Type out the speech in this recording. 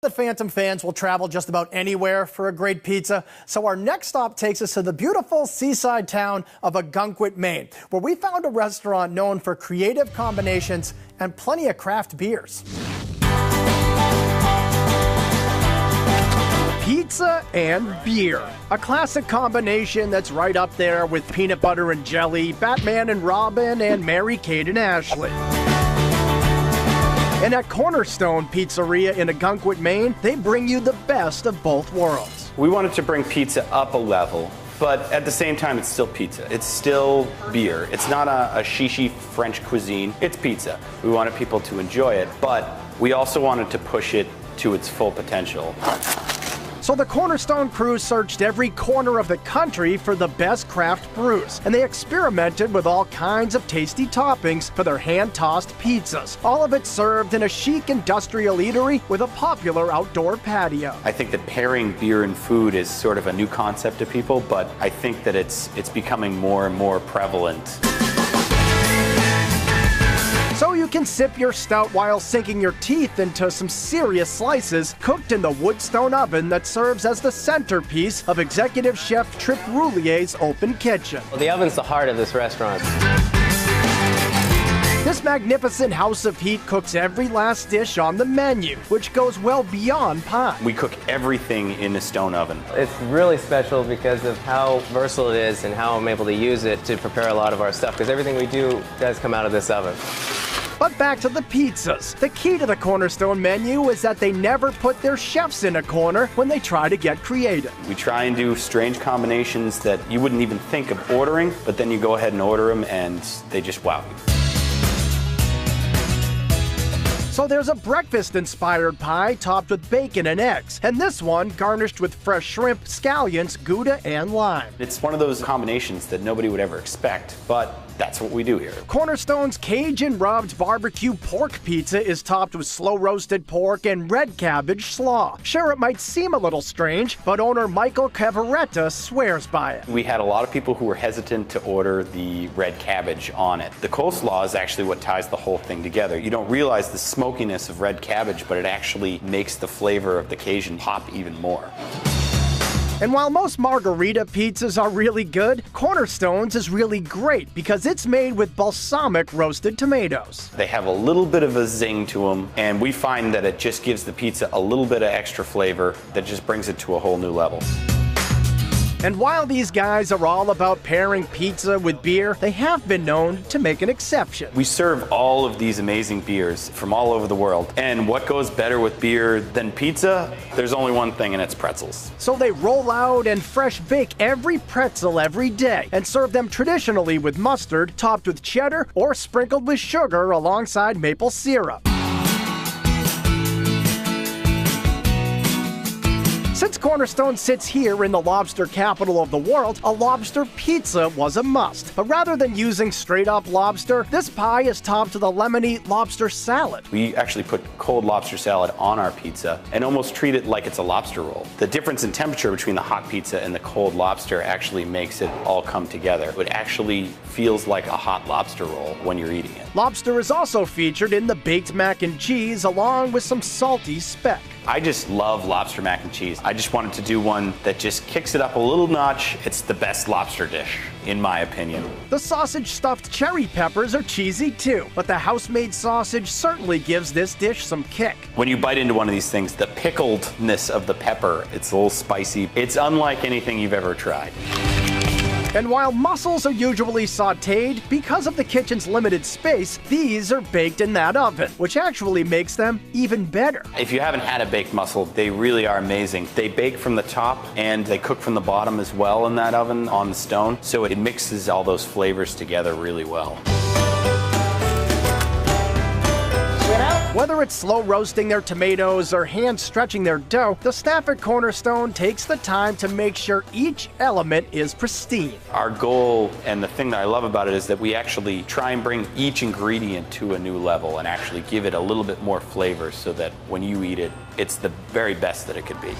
The Phantom fans will travel just about anywhere for a great pizza, so our next stop takes us to the beautiful seaside town of Ogunquit, Maine, where we found a restaurant known for creative combinations and plenty of craft beers. Pizza and beer, a classic combination that's right up there with peanut butter and jelly, Batman and Robin, and Mary-Kate and Ashley. And at Cornerstone Pizzeria in Ogunquit, Maine, they bring you the best of both worlds. We wanted to bring pizza up a level, but at the same time, it's still pizza. It's still beer. It's not a shishi French cuisine. It's pizza. We wanted people to enjoy it, but we also wanted to push it to its full potential. So the Cornerstone crew searched every corner of the country for the best craft brews, and they experimented with all kinds of tasty toppings for their hand-tossed pizzas. All of it served in a chic industrial eatery with a popular outdoor patio. I think that pairing beer and food is sort of a new concept to people, but I think that it's becoming more and more prevalent. So you can sip your stout while sinking your teeth into some serious slices cooked in the wood-stone oven that serves as the centerpiece of executive chef Trip Roulier's open kitchen. Well, the oven's the heart of this restaurant. This magnificent house of heat cooks every last dish on the menu, which goes well beyond pie. We cook everything in a stone oven. It's really special because of how versatile it is and how I'm able to use it to prepare a lot of our stuff, because everything we do does come out of this oven. But back to the pizzas. The key to the Cornerstone menu is that they never put their chefs in a corner when they try to get creative. We try and do strange combinations that you wouldn't even think of ordering, but then you go ahead and order them and they just wow you. So there's a breakfast-inspired pie topped with bacon and eggs, and this one garnished with fresh shrimp, scallions, Gouda, and lime. It's one of those combinations that nobody would ever expect, but that's what we do here. Cornerstone's Cajun-rubbed barbecue pork pizza is topped with slow-roasted pork and red cabbage slaw. Sure, it might seem a little strange, but owner Michael Cavaretta swears by it. We had a lot of people who were hesitant to order the red cabbage on it. The coleslaw is actually what ties the whole thing together. You don't realize the smokiness of red cabbage, but it actually makes the flavor of the Cajun pop even more. And while most margarita pizzas are really good, Cornerstone's is really great because it's made with balsamic roasted tomatoes. They have a little bit of a zing to them, and we find that it just gives the pizza a little bit of extra flavor that just brings it to a whole new level. And while these guys are all about pairing pizza with beer, they have been known to make an exception. We serve all of these amazing beers from all over the world. And what goes better with beer than pizza? There's only one thing, and it's pretzels. So they roll out and fresh bake every pretzel every day and serve them traditionally with mustard, topped with cheddar, or sprinkled with sugar alongside maple syrup. Since Cornerstone sits here in the lobster capital of the world, a lobster pizza was a must. But rather than using straight-up lobster, this pie is topped with a lemony lobster salad. We actually put cold lobster salad on our pizza and almost treat it like it's a lobster roll. The difference in temperature between the hot pizza and the cold lobster actually makes it all come together. It actually feels like a hot lobster roll when you're eating it. Lobster is also featured in the baked mac and cheese along with some salty speck. I just love lobster mac and cheese. I just wanted to do one that just kicks it up a little notch. It's the best lobster dish, in my opinion. The sausage-stuffed cherry peppers are cheesy too, but the house-made sausage certainly gives this dish some kick. When you bite into one of these things, the pickledness of the pepper, it's a little spicy. It's unlike anything you've ever tried. And while mussels are usually sautéed, because of the kitchen's limited space, these are baked in that oven, which actually makes them even better. If you haven't had a baked mussel, they really are amazing. They bake from the top and they cook from the bottom as well in that oven on the stone, so it mixes all those flavors together really well. Whether it's slow roasting their tomatoes or hand stretching their dough, the staff at Cornerstone takes the time to make sure each element is pristine. Our goal, and the thing that I love about it, is that we actually try and bring each ingredient to a new level and actually give it a little bit more flavor so that when you eat it, it's the very best that it could be.